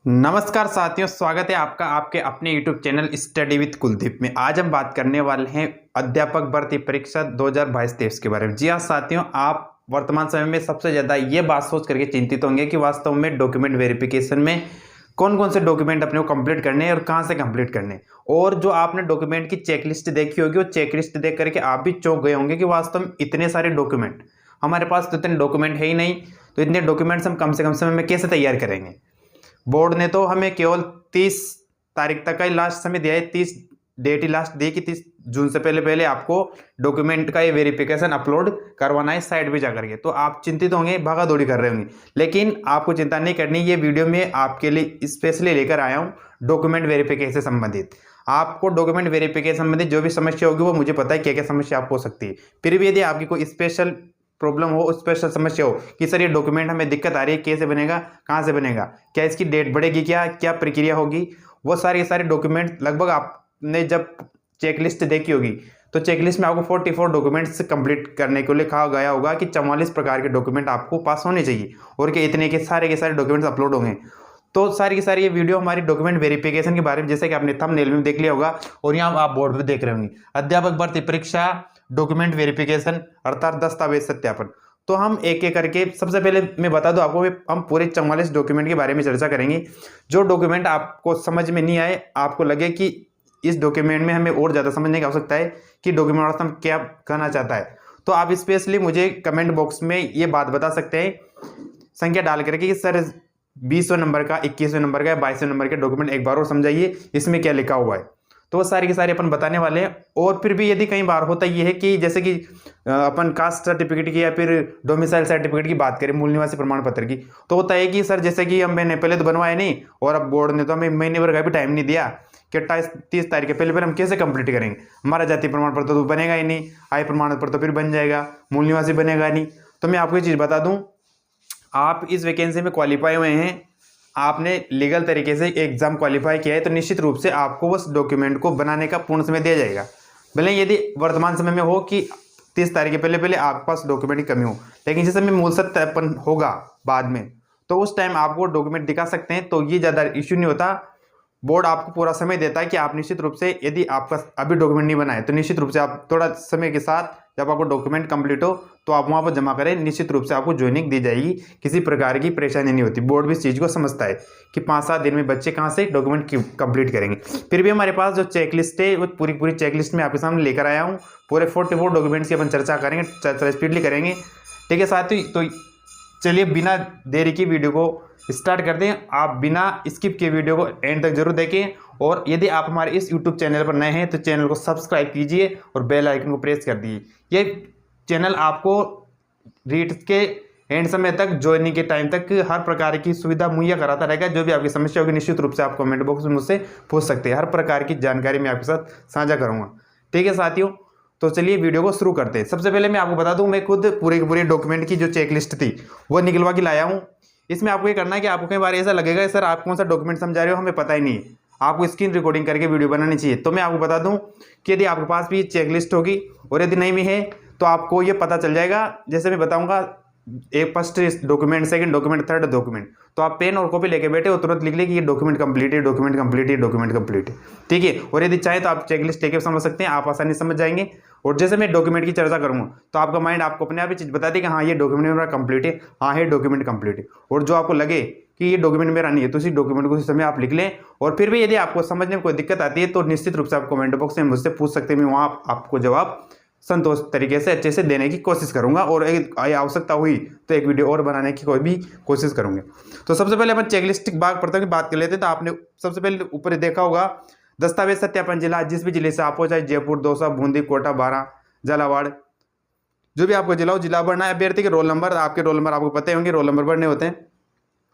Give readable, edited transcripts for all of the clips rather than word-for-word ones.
नमस्कार साथियों, स्वागत है आपका आपके अपने YouTube channel study with Kuldeep में। आज हम बात करने वाले हैं अध्यापक भर्ती परीक्षा 2022-23 के बारे में। जी हाँ साथियों, आप वर्तमान समय में सबसे ज़्यादा ये बात सोच करके चिंतित होंगे कि वास्तव में डॉक्यूमेंट वेरिफिकेशन में कौन कौन से डॉक्यूमेंट अपने को कंप्लीट करने हैं और कहाँ से कंप्लीट करने हैं। और जो आपने डॉक्यूमेंट की चेकलिस्ट देखी होगी, वो चेकलिस्ट देख करके आप भी चौंक गए होंगे कि वास्तव में इतने सारे डॉक्यूमेंट, हमारे पास तो इतने डॉक्यूमेंट है ही नहीं, तो इतने डॉक्यूमेंट्स हम कम से कम समय में कैसे तैयार करेंगे। बोर्ड ने तो हमें केवल 30 तारीख तक का ही लास्ट समय दिया है, 30 डेट ही लास्ट दी कि 30 जून से पहले पहले आपको डॉक्यूमेंट का ये वेरिफिकेशन अपलोड करवाना है साइट पे जाकर के। तो आप चिंतित होंगे, भागा दौड़ी कर रहे होंगे, लेकिन आपको चिंता नहीं करनी। ये वीडियो में आपके लिए स्पेशली लेकर आया हूँ डॉक्यूमेंट वेरिफिकेशन से संबंधित। आपको डॉक्यूमेंट वेरिफिकेशन संबंधित जो भी समस्या होगी, वो मुझे पता है क्या क्या समस्या आपको हो सकती है। फिर भी यदि आपकी कोई स्पेशल प्रॉब्लम हो, स्पेशल समस्या हो कि सर ये डॉक्यूमेंट हमें दिक्कत आ रही है, कैसे बनेगा, कहाँ से बनेगा, क्या इसकी डेट बढ़ेगी, क्या क्या प्रक्रिया होगी, वो सारे डॉक्यूमेंट लगभग आपने जब चेकलिस्ट देखी होगी तो चेकलिस्ट में आपको 44 डॉक्यूमेंट्स कंप्लीट करने के लिए कहा गया होगा कि 44 प्रकार के डॉक्यूमेंट आपको पास होने चाहिए और कि इतने के सारे डॉक्यूमेंट्स अपलोड होंगे। तो सारी की सारी ये वीडियो हमारी डॉक्यूमेंट वेरिफिकेशन के बारे में, जैसे कि आपने थंबनेल में देख लिया होगा और यहाँ आप बोर्ड पे देख रहे होंगे, अध्यापक भर्ती परीक्षा डॉक्यूमेंट वेरिफिकेशन अर्थात दस्तावेज सत्यापन। तो हम एक एक करके, सबसे पहले मैं बता दूं आपको, हम पूरे 44 डॉक्यूमेंट के बारे में चर्चा करेंगे। जो डॉक्यूमेंट आपको समझ में नहीं आए, आपको लगे कि इस डॉक्यूमेंट में हमें और ज़्यादा समझने की आवश्यकता है कि डॉक्यूमेंट वास्तव में क्या कहना चाहता है, तो आप स्पेशली मुझे कमेंट बॉक्स में ये बात बता सकते हैं संख्या डाल करके कि सर 20वें नंबर का, 21वें नंबर का, 22वें नंबर के डॉक्यूमेंट एक बार और समझाइए, इसमें क्या लिखा हुआ है। तो वो सारे के सारे अपन बताने वाले हैं। और फिर भी यदि कई बार होता ये है कि जैसे कि अपन कास्ट सर्टिफिकेट की या फिर डोमिसाइल सर्टिफिकेट की बात करें, मूल निवासी प्रमाण पत्र की, तो होता है कि सर जैसे कि मैंने पहले तो बनवाया नहीं और अब बोर्ड ने तो हमें महीने भर का भी टाइम नहीं दिया कि 30 तारीख के पहले हम कैसे कंप्लीट करेंगे। हमारा जाति प्रमाण पत्र तो बनेगा ही नहीं, आय प्रमाण पत्र तो फिर बन जाएगा, मूल निवासी बनेगा नहीं। तो मैं आपको ये चीज़ बता दूँ, आप इस वैकेंसी में क्वालिफाई हुए हैं, आपने लीगल तरीके से एग्जाम क्वालिफाई किया है, तो निश्चित रूप से आपको उस डॉक्यूमेंट को बनाने का पूर्ण समय दिया जाएगा। भले यदि वर्तमान समय में हो कि 30 तारीख के पहले पहले आपके पास डॉक्यूमेंट की कमी हो, लेकिन जिस समय मूल सत्यापन होगा बाद में, तो उस टाइम आपको डॉक्यूमेंट दिखा सकते हैं, तो ये ज़्यादा इश्यू नहीं होता। बोर्ड आपको पूरा समय देता है कि आप निश्चित रूप से, यदि आपका अभी डॉक्यूमेंट नहीं बनाए तो निश्चित रूप से आप थोड़ा समय के साथ, जब आपको डॉक्यूमेंट कंप्लीट हो तो आप वहाँ पर जमा करें, निश्चित रूप से आपको ज्वाइनिंग दी जाएगी, किसी प्रकार की परेशानी नहीं होती। बोर्ड भी इस चीज़ को समझता है कि 5-7 दिन में बच्चे कहाँ से डॉक्यूमेंट कंप्लीट करेंगे। फिर भी हमारे पास जो चेकलिस्ट है, वो पूरी चेकलिस्ट में आपके सामने लेकर आया हूँ। पूरे 44 डॉक्यूमेंट्स की अपन चर्चा करेंगे, चर्चा स्पीडली करेंगे, ठीक है साथियों। तो चलिए बिना देरी की वीडियो को स्टार्ट करते हैं। आप बिना स्किप के वीडियो को एंड तक जरूर देखें, और यदि आप हमारे इस यूट्यूब चैनल पर नए हैं तो चैनल को सब्सक्राइब कीजिए और बेल आइकन को प्रेस कर दीजिए। ये चैनल आपको रीट के एंड समय तक, ज्वाइनिंग के टाइम तक हर प्रकार की सुविधा मुहैया कराता रहेगा। जो भी आपकी समस्या होगी निश्चित रूप से आप कमेंट बॉक्स में मुझसे पूछ सकते हैं, हर प्रकार की जानकारी मैं आपके साथ साझा करूँगा, ठीक है साथियों। तो चलिए वीडियो को शुरू करते हैं। सबसे पहले मैं आपको बता दूं, मैं खुद पूरे डॉक्यूमेंट की जो चेकलिस्ट थी वो निकलवा के लाया हूं। इसमें आपको ये करना है कि आपको कई बार ऐसा लगेगा सर आप कौन सा डॉक्यूमेंट समझा रहे हो, हमें पता ही नहीं है, आपको स्क्रीन रिकॉर्डिंग करके वीडियो बनानी चाहिए। तो मैं आपको बता दूं कि यदि आपके पास भी चेकलिस्ट होगी और यदि नहीं भी है तो आपको ये पता चल जाएगा। जैसे मैं बताऊँगा, एक first document, second document, third document, तो आप पेन और कॉपी लेके बैठे हो, तुरंत लिख ले कि ये डॉक्यूमेंट कंप्लीट है, डॉक्यूमेंट कंप्लीट है, डॉक्यूमेंट कंप्लीट है, ठीक है। और यदि चाहे तो आप चेकलिस्ट लेके समझ सकते हैं, आप आसानी समझ जाएंगे। और जैसे मैं डॉक्यूमेंट की चर्चा करूंगा तो आपका माइंड आपको अपने आप ही चीज़ बताती है कि हाँ ये डॉक्यूमेंट मेरा कंप्लीट है, हाँ ये डॉक्यूमेंट कंप्लीट है। और जो आपको लगे कि ये डॉक्यूमेंट मेरा नहीं है, तो इसी डॉक्यूमेंट को उसी समय आप लिख लें। और फिर भी यदि आपको समझने में कोई दिक्कत आती है तो निश्चित रूप से आप कमेंट बॉक्स में मुझसे पूछ सकते हैं, मैं वहाँ आपको जवाब संतोष तरीके से अच्छे से देने की कोशिश करूंगा। और आवश्यकता हुई तो एक वीडियो और बनाने की कोई भी कोशिश करूंगे। तो सबसे पहले अपन चेकलिस्ट भाग प्रथम की बात कर लेते हैं। तो आपने सबसे पहले ऊपर देखा होगा, दस्तावेज सत्यापन जिला, जिस भी जिले से आप हो, चाहे जयपुर, दौसा, बूंदी, कोटा, बारां, झालावाड़, जो भी आपको जिला हो, जिला भरना है। अभ्यर्थी के रोल नंबर, आपके रोल नंबर आपको पता होंगे, रोल नंबर भरने होते हैं।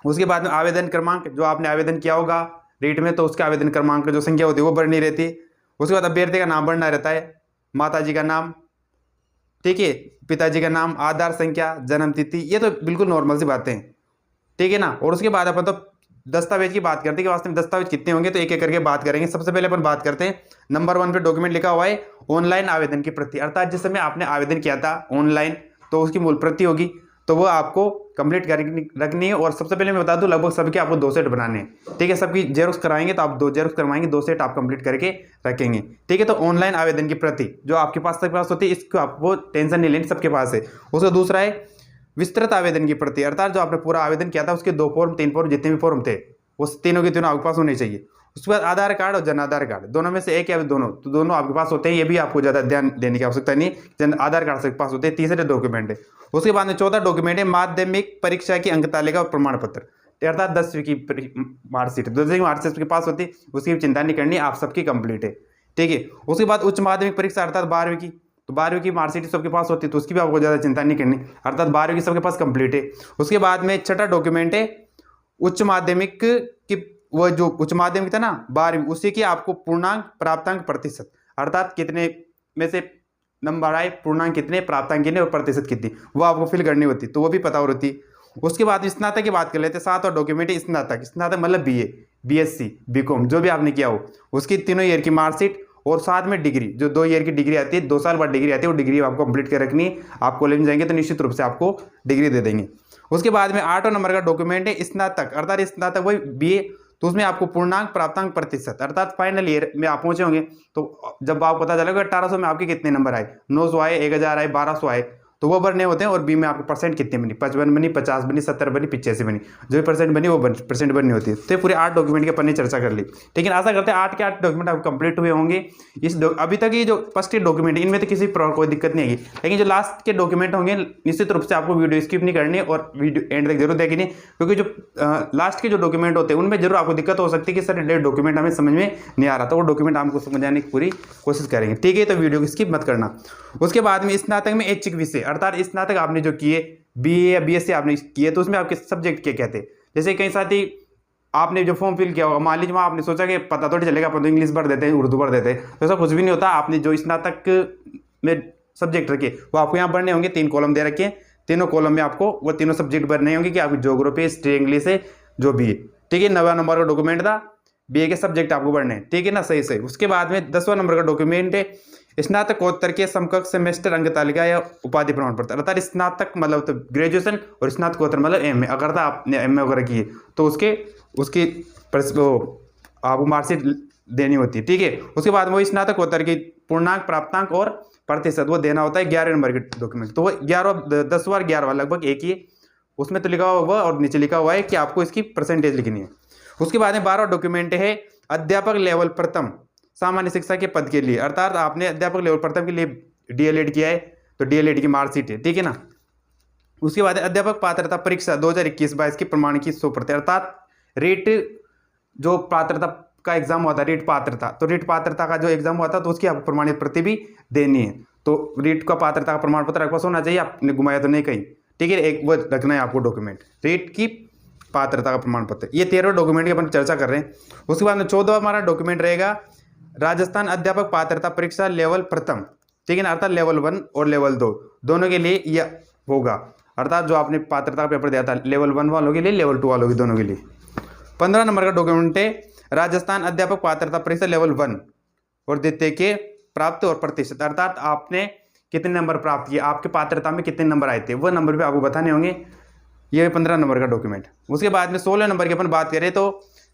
उसके बाद में आवेदन क्रमांक, जो आपने आवेदन किया होगा रीट में, तो उसके आवेदन क्रमांक जो संख्या होती है वो भरनी रहती है। उसके बाद अभ्यर्थी का नाम भरना रहता है, माताजी का नाम, ठीक है, पिताजी का नाम, आधार संख्या, जन्म तिथि, ये तो बिल्कुल नॉर्मल सी बातें हैं, ठीक है ना। और उसके बाद अपन तो दस्तावेज की बात करते हैं कि वास्तव में दस्तावेज कितने होंगे, तो एक एक करके बात करेंगे। सबसे पहले अपन बात करते हैं, नंबर 1 पे डॉक्यूमेंट लिखा हुआ है ऑनलाइन आवेदन की प्रति, अर्थात जिस समय आपने आवेदन किया था ऑनलाइन तो उसकी मूल प्रति होगी। तो वो आपको कंप्लीट रखनी है। और सबसे पहले मैं बता दूं, लगभग सबके आपको 2 सेट बनाने हैं, ठीक है। सबकी जेरोक्स कराएंगे तो आप 2 जेरोक्स करवाएंगे, 2 सेट आप कंप्लीट करके रखेंगे, ठीक है। तो ऑनलाइन आवेदन की प्रति जो आपके पास होती है, इसको आपको टेंशन नहीं लेनी, सबके पास है। उसका दूसरा है विस्तृत आवेदन की प्रति, अर्थात जो आपने पूरा आवेदन किया था उसके 2 फॉर्म 3 फॉर्म जितने भी फॉर्म थे उस तीनों के तीनों आपके पास होने चाहिए। उसके बाद आधार कार्ड और जन आधार कार्ड, दोनों में से एक या दोनों, तो दोनों आपके पास होते हैं। ये भी आपको ज़्यादा ध्यान देने की आवश्यकता नहीं, जन आधार कार्ड से पास होते हैं। तीसरे डॉक्यूमेंट है। उसके बाद में चौथा डॉक्यूमेंट है माध्यमिक परीक्षा की अंक तालिका और प्रमाण पत्र, अर्थात 10वीं की मार्कशीट, 10वीं मार्कशीट उसके पास होती है, उसकी भी चिंता नहीं करनी, आप सबकी कंप्लीट है, ठीक है। उसके बाद उच्च माध्यमिक परीक्षा अर्थात 12वीं की, तो 12वीं की मार्कशीट सबके पास होती है, तो उसकी भी आपको ज़्यादा चिंता नहीं करनी, अर्थात 12वीं की सबके पास कंप्लीट है। उसके बाद में छठा डॉक्यूमेंट है उच्च माध्यमिक की, वो जो उच्च माध्यमिक था ना 12वीं, उसी की आपको पूर्णांक प्राप्तांक प्रतिशत, अर्थात कितने में से नंबर आए, पूर्णांक कितने, प्राप्तांक कितने और प्रतिशत कितनी, वो आपको फिल करनी होती, तो वो भी पता होती। उसके बाद स्नातक की बात कर लेते हैं। 7वां डॉक्यूमेंट है स्नातक। स्नातक मतलब बीए, बीएससी, बीकॉम जो भी आपने किया हो, उसकी तीनों ईयर की मार्कशीट और साथ में डिग्री, जो 2 ईयर की डिग्री आती है, 2 साल बाद डिग्री आती है, वो डिग्री आपको कंप्लीट कर रखनी है। आप कॉलेज में जाएंगे तो निश्चित रूप से आपको डिग्री दे देंगे। उसके बाद में 8वां नंबर का डॉक्यूमेंट है स्नातक, अर्थात स्नातक वही बीए, तो उसमें आपको पूर्णांक प्राप्तांक प्रतिशत, अर्थात फाइनल ईयर में आप पहुंचे होंगे, तो जब आपको पता चलेगा 1800 में आपके कितने नंबर आए, 900 आए, 1000 आए, 1200 आए, तो वो भरने होते हैं। और बी में आपके परसेंट कितने बनी, 55 बनी, 50 बनी, 70 बनी, 85 बनी, जो भी परसेंट बनी वो परसेंट बननी होती है। तो पूरे 8 डॉक्यूमेंट के अपन ने चर्चा कर ली, लेकिन आशा करते हैं 8 के 8 डॉक्यूमेंट आपको कंप्लीट हुए होंगे। अभी तक ये जो फर्स्ट डॉक्यूमेंट इनमें तो किसी प्रकार कोई दिक्कत नहीं आएगी, लेकिन जो लास्ट के डॉक्यूमेंट होंगे निश्चित रूप से आपको वीडियो स्किप नहीं करनी और वीडियो एंड तक जरूर देखनी, क्योंकि जो लास्ट के जो डॉक्यूमेंट होते हैं उनमें जरूर आपको दिक्कत हो सकती है कि सर डॉक्यूमेंट हमें समझ में नहीं आ रहा, तो वो डॉक्यूमेंट आपको समझाने की पूरी कोशिश करेंगे, ठीक है। तो वीडियो को स्किप मत करना। उसके बाद में स्नातक में ऐच्छिक विषय, अर्थात स्नातक आपने जो किए बीए या बीएससी आपने किए, तो उसमें आपके सब्जेक्ट क्या कहते हैं। जैसे कई साथी आपने जो फॉर्म फिल किया होगा, मान लीजिए वहाँ आपने सोचा कि पता थोड़ी चलेगा, अपन तो इंग्लिश भर देते हैं, उर्दू भर देते हैं, तो ऐसा कुछ भी नहीं होता। आपने जो स्नातक में सब्जेक्ट रखे वो आपको यहाँ भरने होंगे। 3 कॉलम दे रखे हैं, तीनों कॉलम में आपको वो तीनों सब्जेक्ट भरने होंगे कि आपकी ज्योग्राफी, हिस्ट्री, इंग्लिश है, जो भी है, ठीक है। 9वां नंबर का डॉक्यूमेंट था, बीए के सब्जेक्ट आपको पढ़ने हैं, ठीक है ना, सही सही। उसके बाद में 10वां नंबर का डॉक्यूमेंट है स्नातकोत्तर के समकक्ष सेमेस्टर अंक तालिका या उपाधि प्रमाण पत्र, अर्थात स्नातक मतलब तो ग्रेजुएशन और स्नातकोत्तर मतलब एमए, अगर था आपने एमए वगैरह की तो उसकी आपको मार्कशीट देनी होती है, ठीक है। उसके बाद वो स्नातकोत्तर की पूर्णांक प्राप्तांक और प्रतिशत वो देना होता है 11 नंबर के डॉक्यूमेंट। तो वो 10वां 11वां लगभग एक ही, उसमें तो लिखा हुआ और नीचे लिखा हुआ है कि आपको इसकी परसेंटेज लिखनी है। उसके बाद में 12वां डॉक्यूमेंट है अध्यापक लेवल प्रथम सामान्य शिक्षा के पद के लिए, अर्थात आपने अध्यापक लेवल प्रथम के लिए डीएलएड किया है तो डीएलएड की मार्कशीट है, ठीक है ना। उसके बाद अध्यापक पात्रता परीक्षा 2021-22 की प्रमाण की 100%, अर्थात रीट जो पात्रता का एग्जाम हुआ था, रीट पात्रता, तो रीट पात्रता का जो एग्जाम हुआ था तो उसकी आपको प्रमाणित प्रति भी देनी है। तो रीट का पात्रता का प्रमाण पत्र आपके पास होना चाहिए, आपने घुमाया तो नहीं कहीं, ठीक है। एक वो रखना है आपको डॉक्यूमेंट, रीट की पात्रता का प्रमाण पत्र। ये 13 डॉक्यूमेंट की अपन चर्चा कर रहे हैं। उसके बाद में 14वां हमारा डॉक्यूमेंट रहेगा राजस्थान अध्यापक पात्रता परीक्षा लेवल प्रथम, ठीक है ना, अर्थात लेवल 1 और लेवल 2 दोनों के लिए यह होगा, अर्थात जो आपने पात्रता का पेपर दिया था लेवल 1 वालों के लिए, लेवल 2 वालों के, दोनों के लिए। 15 नंबर का डॉक्यूमेंट है राजस्थान अध्यापक पात्रता परीक्षा लेवल 1 और द्वितीय के प्राप्त और प्रतिशत, अर्थात आपने कितने नंबर प्राप्त किए, आपके पात्रता में कितने नंबर आए थे, वह नंबर भी आपको बताने होंगे। ये 15 नंबर का डॉक्यूमेंट। उसके बाद में 16 नंबर की अपन बात करें तो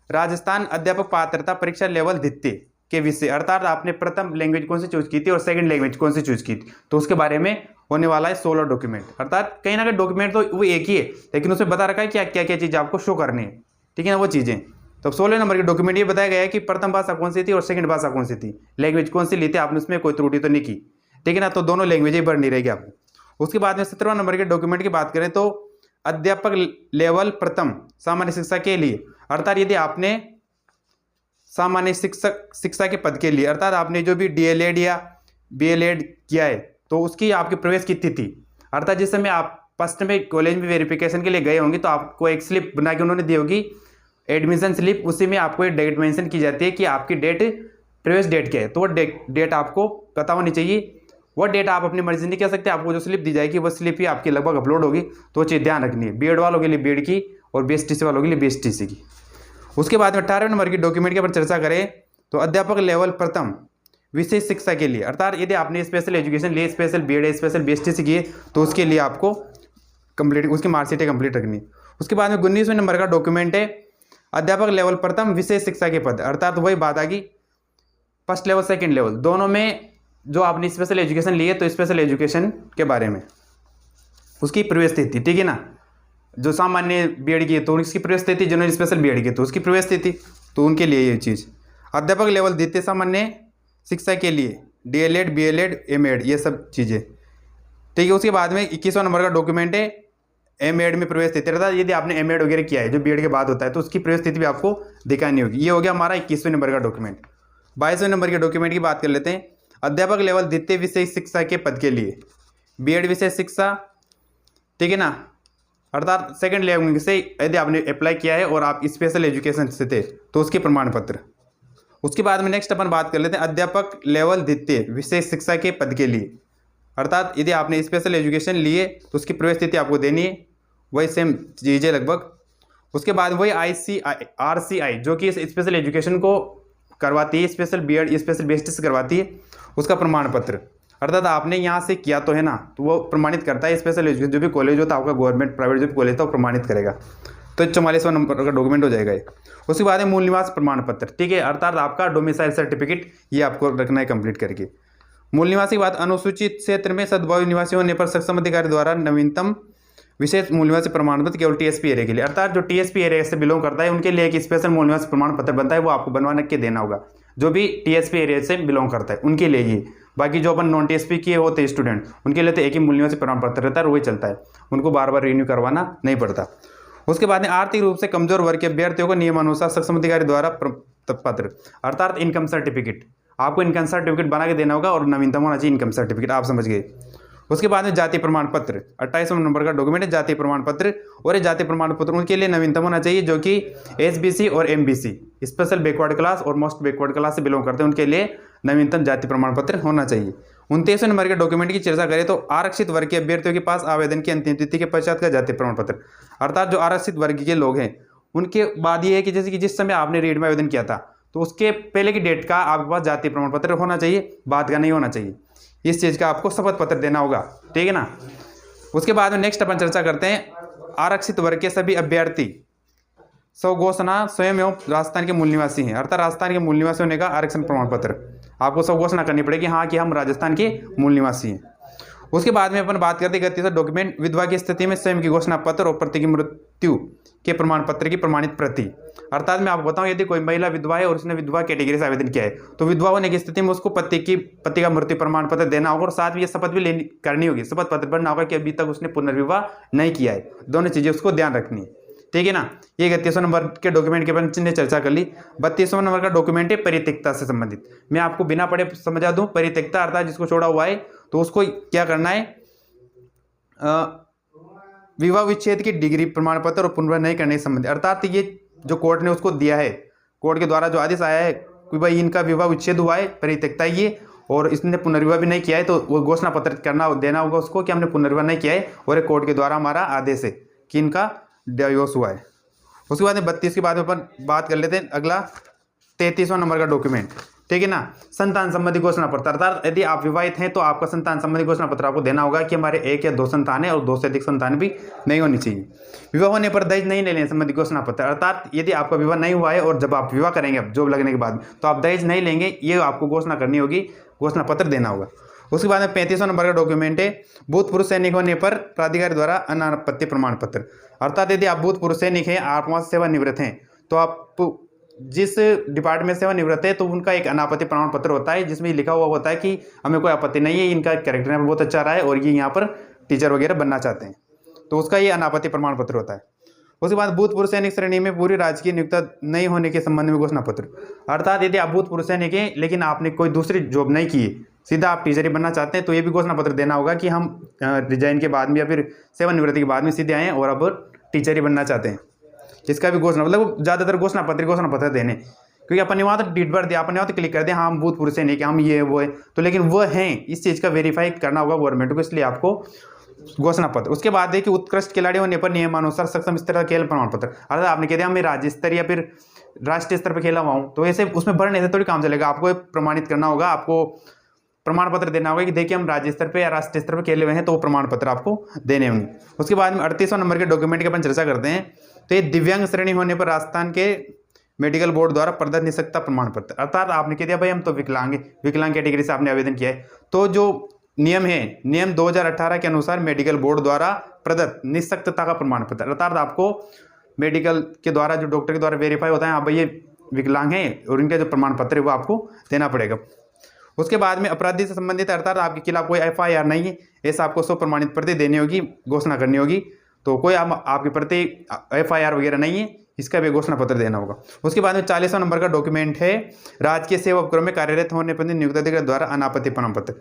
राजस्थान अध्यापक पात्रता परीक्षा लेवल द्वितीय के विषय, अर्थात आपने प्रथम लैंग्वेज कौन सी चूज की थी और सेकंड लैंग्वेज कौन सी चूज की थी, तो उसके बारे में होने वाला है 16 डॉक्यूमेंट। अर्थात कहीं ना कहीं डॉक्यूमेंट तो वो एक ही है, लेकिन उसमें बता रखा है क्या क्या क्या चीज़ आपको शो करनी है, ठीक है ना, वो चीज़ें। तो 16 नंबर के डॉक्यूमेंट ये बताया गया है कि प्रथम भाषा कौन सी थी और सेकंड भाषा कौन सी थी, लैंग्वेज कौन सी ली थी, आपने उसमें कोई त्रुटि तो नहीं की, ठीक है ना, तो दोनों लैंग्वेज ही भरनी रहेगी आपको। उसके बाद में 17वां नंबर के डॉक्यूमेंट की बात करें तो अध्यापक लेवल प्रथम सामान्य शिक्षा के लिए, अर्थात यदि आपने सामान्य शिक्षा के पद के लिए, अर्थात आपने जो भी डीएलएड या बीएलएड किया है तो उसकी आपकी प्रवेश कितनी थी, अर्थात जिस समय आप फर्स्ट में कॉलेज में वेरिफिकेशन के लिए गए होंगे तो आपको एक स्लिप बना के उन्होंने दी होगी, एडमिशन स्लिप, उसी में आपको एक डेट मेंशन की जाती है कि आपकी डेट प्रवेश डेट क्या है, तो वो डेट आपको पता होनी चाहिए। वो डेट आप अपनी मर्जी नहीं कह सकते, आपको जो स्लिप दी जाएगी वो स्लिप ही आपकी लगभग अपलोड होगी, तो वो चीज़ ध्यान रखनी है। बीएड वालों के लिए बीएड की और बीएसटीसी वालों के लिए बीएसटीसी की। उसके बाद में 18वें नंबर की डॉक्यूमेंट के ऊपर चर्चा करें तो अध्यापक लेवल प्रथम विशेष शिक्षा के लिए, अर्थात यदि आपने स्पेशल एजुकेशन लिए, स्पेशल बीएड स्पेशल बीएसटीसी किए तो उसके लिए आपको कंप्लीट, उसकी मार्कशीट कंप्लीट रखनी है। उसके बाद में 19वें नंबर का डॉक्यूमेंट है अध्यापक लेवल प्रथम विशेष शिक्षा के पद, अर्थात वही बात आ गई फर्स्ट लेवल सेकंड लेवल दोनों में जो आपने स्पेशल एजुकेशन लिए तो स्पेशल एजुकेशन के बारे में उसकी प्रवेश तिथि, ठीक है ना। जो सामान्य बीएड की है तो उसकी प्रवेश तिथि, जिन्होंने स्पेशल बीएड की तो उसकी प्रवेश तिथि, तो उनके लिए ये चीज़। अध्यापक लेवल द्वितीय सामान्य शिक्षा के लिए डीएलएड बीएलएड एमएड ये सब चीज़ें, ठीक है। उसके बाद में 21वां नंबर का डॉक्यूमेंट है एमएड में प्रवेश तिथि, अर्थात यदि आपने एमएड वगैरह किया है जो बीएड के बाद होता है तो उसकी प्रवेश तिथि भी आपको दिखानी होगी। ये हो गया हमारा 21वें नंबर का डॉक्यूमेंट। 22वें नंबर के डॉक्यूमेंट की बात कर लेते हैं। अध्यापक लेवल द्वितीय विषय शिक्षा के पद के लिए बीएड विषय शिक्षा, ठीक है ना, अर्थात सेकंड लेवल से यदि आपने अप्लाई किया है और आप स्पेशल एजुकेशन से थे तो उसके प्रमाण पत्र। उसके बाद में नेक्स्ट अपन बात कर लेते हैं अध्यापक लेवल द्वितीय विशेष शिक्षा के पद के लिए, अर्थात यदि आपने स्पेशल एजुकेशन लिए तो उसकी प्रवेश तिथि आपको देनी है, वही सेम चीज़ें लगभग। उसके बाद वही RCI जो कि स्पेशल एजुकेशन को करवाती है, स्पेशल बीएड स्पेशल बेसिस से करवाती है, उसका प्रमाण पत्र, अर्थात आपने यहाँ से किया तो है ना, तो वो प्रमाणित करता है। स्पेशल एजुकेशन जो भी कॉलेज होता है आपका गवर्नमेंट प्राइवेट जो भी कॉलेज था वो प्रमाणित करेगा, तो 44वां नंबर का डॉक्यूमेंट हो जाएगा ये। उसके बाद है मूल निवास प्रमाण पत्र, ठीक है, अर्थात आपका डोमिसाइल सर्टिफिकेट ये आपको रखना है कंप्लीट करके। मूल निवासी के बाद अनुसूचित क्षेत्र में सद्भावी निवासी होने पर सक्षम अधिकारी द्वारा नवीनतम विशेष मूल निवासी प्रमाण पत्र केवल टीएसपी एरिया के लिए, अर्थात जो टीएसपी एरिया से बिलोंग करता है उनके लिए एक स्पेशल मूल निवासी प्रमाण पत्र बनता है, वो आपको बनवा के देना होगा। जो भी टीएसपी एरिया से बिलोंग करता है उनके लिए ही, बाकी जो अपन नॉन टीएसपी किए होते स्टूडेंट उनके लिए तो एक ही मूल निवासी प्रमाण पत्र रहता है और वही चलता है, उनको बार बार रिन्यू करवाना नहीं पड़ता। उसके बाद में आर्थिक रूप से कमजोर वर्ग के अभ्यर्थियों को नियमानुसार सक्षम अधिकारी द्वारा पत्र, अर्थात इनकम सर्टिफिकेट, आपको इनकम सर्टिफिकेट बना के देना होगा और नवीनतम होना चाहिए इनकम सर्टिफिकेट, आप समझ गए। उसके बाद में जाति प्रमाण पत्र 28वां नंबर का डॉक्यूमेंट है जाति प्रमाण पत्र, और ये जाति प्रमाण पत्र उनके लिए नवीनतम होना चाहिए जो कि एसबीसी और एमबीसी स्पेशल बैकवर्ड क्लास और मोस्ट बैकवर्ड क्लास से बिलोंग करते हैं, उनके लिए नवीनतम जाति प्रमाण पत्र होना चाहिए। 29वें नंबर के डॉक्यूमेंट की चर्चा करें तो आरक्षित वर्ग के अभ्यर्थियों के पास आवेदन की अंतिम तिथि के पश्चात का जाति प्रमाण पत्र, अर्थात जो आरक्षित वर्ग के लोग हैं उनके बाद ये है कि जैसे कि जिस समय आपने रीड में आवेदन किया था तो उसके पहले की डेट का आपके पास जाति प्रमाण पत्र होना चाहिए, बाद का नहीं होना चाहिए। इस चीज़ का आपको शपथ पत्र देना होगा, ठीक है ना। उसके बाद में नेक्स्ट अपन चर्चा करते हैं आरक्षित वर्ग के सभी अभ्यर्थी स्वघोषणा स्वयं एवं राजस्थान के मूल निवासी हैं, अर्थात राजस्थान के मूल निवासी होने का आरक्षण प्रमाण पत्र आपको स्वघोषणा करनी पड़ेगी, हाँ कि हम राजस्थान के मूल निवासी हैं। उसके बाद में अपन बात करते हैं 31वां डॉक्यूमेंट विधवा की स्थिति में स्वयं की घोषणा पत्र और पति की मृत्यु के प्रमाण पत्र की प्रमाणित प्रति, अर्थात मैं आपको बताऊं यदि कोई महिला विधवा है और उसने विधवा कैटेगरी से आवेदन किया है तो विधवा होने की स्थिति में उसको पति का मृत्यु प्रमाण पत्र देना होगा और साथ में ये शपथ भी करनी होगी, शपथ पत्र बनना होगा कि अभी तक उसने पुनर्विवाह नहीं किया है, दोनों चीजें उसको ध्यान रखनी है, ठीक है ना। ये 31वां नंबर के डॉक्यूमेंट के अपन ने चर्चा कर ली। 32वां नंबर का डॉक्यूमेंट है परित्यक्ता से संबंधित, मैं आपको बिना पढ़े समझा दूं। परित्यक्ता अर्थात जिसको छोड़ा हुआ है तो उसको क्या करना है, विवाह विच्छेद की डिग्री प्रमाण पत्र और पुनर्विवाह नहीं करने के संबंध, अर्थात ये जो कोर्ट ने उसको दिया है, कोर्ट के द्वारा जो आदेश आया है कि भाई इनका विवाह विच्छेद हुआ है परित्यक्ता ये और इसने पुनर्विवाह भी नहीं किया है तो वो घोषणा पत्र करना देना होगा उसको कि हमने पुनर्विवाह नहीं किया है और एक कोर्ट के द्वारा हमारा आदेश है कि इनका डिवोर्स हुआ है। उसके बाद में 32 के बाद में अपन बात कर लेते हैं अगला 33वां नंबर का डॉक्यूमेंट, ठीक है ना, संतान संबंधी घोषणा पत्र, अर्थात यदि आप विवाहित हैं तो आपका संतान संबंधी घोषणा पत्र आपको देना होगा कि हमारे 1 या 2 संतान है और 2 से अधिक संतान भी नहीं होनी चाहिए। विवाह होने पर दहेज नहीं लेने संबंधी घोषणा पत्र, अर्थात यदि आपका विवाह नहीं हुआ है और जब आप विवाह करेंगे अब जॉब लगने के बाद तो आप दहेज नहीं लेंगे, ये आपको घोषणा करनी होगी, घोषणा पत्र देना होगा। उसके बाद में 35वां नंबर का डॉक्यूमेंट है भूतपूर्व सैनिक होने पर प्राधिकारी द्वारा अनापत्ति प्रमाण पत्र, अर्थात यदि आप भूतपूर्व सैनिक हैं, आप वहाँ सेवानिवृत्त हैं तो आप जिस डिपार्टमेंट से सेवानिवृत्त है तो उनका एक अनापत्ति प्रमाण पत्र होता है जिसमें लिखा हुआ होता है कि हमें कोई आपत्ति नहीं है, इनका कैरेक्टर बहुत अच्छा रहा है और ये यहाँ पर टीचर वगैरह बनना चाहते हैं, तो उसका ये अनापत्ति प्रमाण पत्र होता है। उसके बाद भूतपूर्व सैनिक श्रेणी में पूरी राजकीय नियुक्ता नहीं होने के संबंध में घोषणा पत्र, अर्थात यदि आप भूतपूर्व सैनिक हैं लेकिन आपने कोई दूसरी जॉब नहीं की, सीधा आप टीचर ही बनना चाहते हैं तो ये भी घोषणा पत्र देना होगा कि हम रिजाइन के बाद में या फिर सेवानिवृत्ति के बाद में सीधे आए और अब टीचर ही बनना चाहते हैं। इसका भी घोषणा मतलब ज़्यादातर घोषणा पत्र देने, क्योंकि अपने वहाँ तो डीट भर दिया, अपने वहाँ तो क्लिक कर दिया हाँ हम भूतपूर्व सैनिक हम ये वो है, तो लेकिन वो हैं इस चीज़ का वेरीफाई करना होगा गवर्नमेंट को, इसलिए आपको घोषणा पत्र। उसके बाद है कि उत्कृष्ट खिलाड़ी होने पर नियमानुसार सक्षम स्तर का खेल प्रमाण पत्र, अर्थात आपने कह दिया मैं राज्य स्तर या फिर राष्ट्रीय स्तर पर खेला हुआ हूँ तो ऐसे उसमें भरने से थोड़ी काम चलेगा, आपको प्रमाणित करना होगा, आपको प्रमाण पत्र देना होगा कि देखिए हम राज्य स्तर पे या राष्ट्रीय स्तर पे खेले हुए हैं, तो वो प्रमाण पत्र आपको देने होंगे। उसके बाद में 38वां नंबर के डॉक्यूमेंट की अपन चर्चा करते हैं। तो ये दिव्यांग श्रेणी होने पर राजस्थान के मेडिकल बोर्ड द्वारा प्रदत्त निःशक्तता प्रमाण पत्र, अर्थात आपने कह दिया भाई हम तो विकलांग कैटेगरी से आपने आवेदन किया है, तो जो नियम है, नियम 2018 के अनुसार मेडिकल बोर्ड द्वारा प्रदत्त निःशक्तता का प्रमाण पत्र, अर्थात आपको मेडिकल के द्वारा जो डॉक्टर के द्वारा वेरीफाई होता है, हाँ भाई ये विकलांग है, और इनका जो प्रमाण पत्र है वो आपको देना पड़ेगा। उसके बाद में अपराधी से संबंधित, अर्थात आपके खिलाफ कोई FIR नहीं है, ऐसा आपको 100 प्रमाणित प्रति देनी होगी, घोषणा करनी होगी। तो कोई आपके प्रति FIR वगैरह नहीं है, इसका भी घोषणा पत्र देना होगा। उसके बाद में 40वां नंबर का डॉक्यूमेंट है राजकीय सेवा उपक्रम में कार्यरत होने पर नियुक्त अधिकारी द्वारा अनापत्ति प्रमाण पत्र।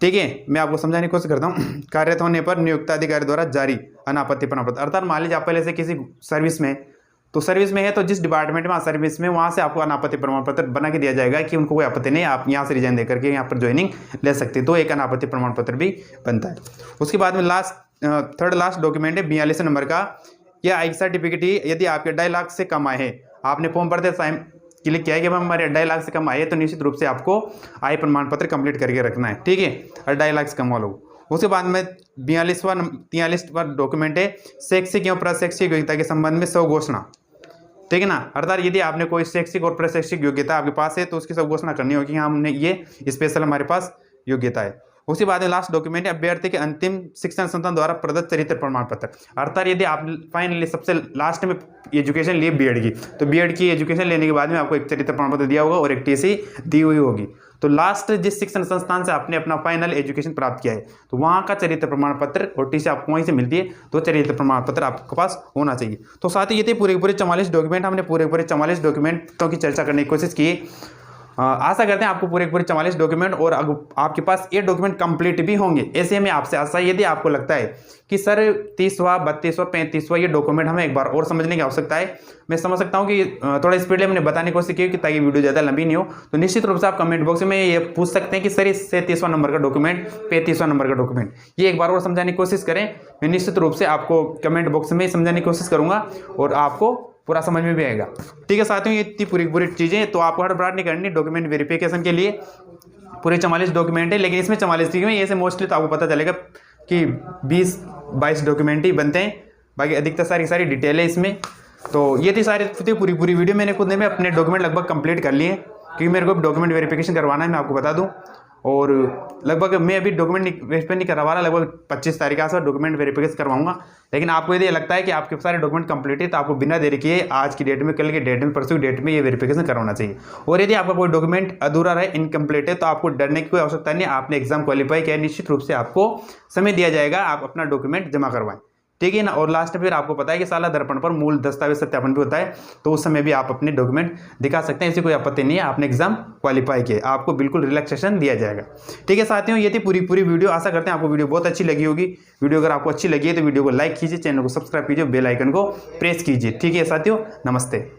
ठीक है, मैं आपको समझाने की कोशिश करता हूँ। कार्यरत होने पर नियुक्त अधिकारी द्वारा जारी अनापत्ति प्रमाण पत्र, अर्थात मान लीजिए आप पहले से किसी सर्विस में, तो सर्विस में है तो जिस डिपार्टमेंट में सर्विस में, वहाँ से आपको अनापत्ति प्रमाण पत्र बना के दिया जाएगा कि उनको कोई आपत्ति नहीं, आप यहाँ से रिजाइन देकर के यहाँ पर ज्वाइनिंग ले सकते हैं, तो एक अनापत्ति प्रमाण पत्र भी बनता है। उसके बाद में थर्ड लास्ट डॉक्यूमेंट है 42 नंबर का, यह आय सर्टिफिकेट ही यदि आपके 2.5 लाख से कम आए हैं, आपने फॉर्म भरते टाइम क्लिक किया है कि हमारे 2.5 लाख से कम आए, तो निश्चित रूप से आपको आय प्रमाण पत्र कंप्लीट करके रखना है। ठीक है, और 2.5 लाख से कम वालों को। उसके बाद में 43वां डॉक्यूमेंट है शैक्षिक एवं प्रशैक्षिक योग्यता के संबंध में सब घोषणा। ठीक है ना, अर्थात यदि आपने कोई शैक्षिक और प्रशैक्षिक योग्यता आपके पास है तो उसकी सब घोषणा करनी होगी, हमने ये स्पेशल हमारे पास योग्यता है। उसके बाद में लास्ट डॉक्यूमेंट है अभ्यर्थी के अंतिम शिक्षण संस्थान द्वारा प्रदत्त चरित्र प्रमाण पत्र, अर्थात यदि आप फाइनली सबसे लास्ट में एजुकेशन लिए बीएड की, तो बीएड की एजुकेशन लेने के बाद में आपको एक चरित्र प्रमाण पत्र दिया होगा और एक TC दी हुई होगी। तो लास्ट जिस शिक्षण संस्थान से आपने अपना फाइनल एजुकेशन प्राप्त किया है, तो वहाँ का चरित्र प्रमाण पत्र और TC आपको वहीं से मिलती है, तो चरित्र प्रमाण पत्र आपके पास होना चाहिए। तो साथ ही ये थे पूरे 44 डॉक्यूमेंट, हमने पूरे 44 डॉक्यूमेंटों की चर्चा करने की कोशिश की। आशा करते हैं आपको पूरे 44 डॉक्यूमेंट और आपके पास ये डॉक्यूमेंट कंप्लीट भी होंगे, ऐसे में आपसे आशा, यदि आपको लगता है कि सर 30वां 32वां 35वां ये डॉक्यूमेंट हमें एक बार और समझने की आवश्यकता है, मैं समझ सकता हूं कि थोड़ा स्पीड में मैंने बताने की कोशिश की कि ताकि वीडियो ज़्यादा लंबी नहीं हो, तो निश्चित रूप से आप कमेंट बॉक्स में ये पूछ सकते हैं कि सर इस 37वां नंबर का डॉक्यूमेंट 35वां नंबर का डॉक्यूमेंट ये एक बार और समझाने की कोशिश करें। मैं निश्चित रूप से आपको कमेंट बॉक्स में समझाने की कोशिश करूँगा और आपको पूरा समझ में भी आएगा। ठीक है साथियों, ये इतनी पूरी चीज़ें, तो आपको हड़बड़ाहट नहीं करनी डॉक्यूमेंट वेरिफिकेशन के लिए। पूरे 44 डॉक्यूमेंट है, लेकिन इसमें 44 में ऐसे मोस्टली तो आपको पता चलेगा कि 20-22 डॉक्यूमेंट ही बनते हैं, बाकी अधिकतर सारी डिटेल है इसमें। तो ये थी सारी पूरी वीडियो, मैंने खुद में अपने डॉक्यूमेंट लगभग कंप्लीट कर लिए, क्योंकि मेरे को डॉक्यूमेंट वेरिफिकेशन करवाना है, मैं आपको बता दूं। और लगभग मैं अभी डॉक्यूमेंट वेरीफाई नहीं करवा रहा, लगभग 25 तारीख के आसपास डॉक्यूमेंट वेरिफिकेशन करवाऊंगा। लेकिन आपको यदि लगता है कि आपके सारे डॉक्यूमेंट कंप्लीट है, तो आपको बिना देरी किए आज की डेट में, कल की डेट में, परसों की डेट में ये वेरिफिकेशन करवाना चाहिए। और यदि आपका कोई डॉक्यूमेंट अधूरा रहे, इनकम्प्लीट है, तो आपको डरने की कोई आवश्यकता नहीं है। आपने एग्जाम क्वालिफाई किया, निश्चित रूप से आपको समय दिया जाएगा, आप अपना डॉक्यूमेंट जमा करवाएं। ठीक है ना। और लास्ट में फिर आपको पता है कि साला दर्पण पर मूल दस्तावेज सत्यापन भी होता है, तो उस समय भी आप अपने डॉक्यूमेंट दिखा सकते हैं, ऐसी कोई आपत्ति नहीं है। आपने एग्जाम क्वालिफाई किया, आपको बिल्कुल रिलैक्सेशन दिया जाएगा। ठीक है साथियों, ये थी पूरी वीडियो। आशा करते हैं आपको वीडियो बहुत अच्छी लगी होगी। वीडियो अगर आपको अच्छी लगी है तो वीडियो को लाइक कीजिए, चैनल को सब्सक्राइब कीजिए, बेल आइकन को प्रेस कीजिए। ठीक है साथियों, नमस्ते।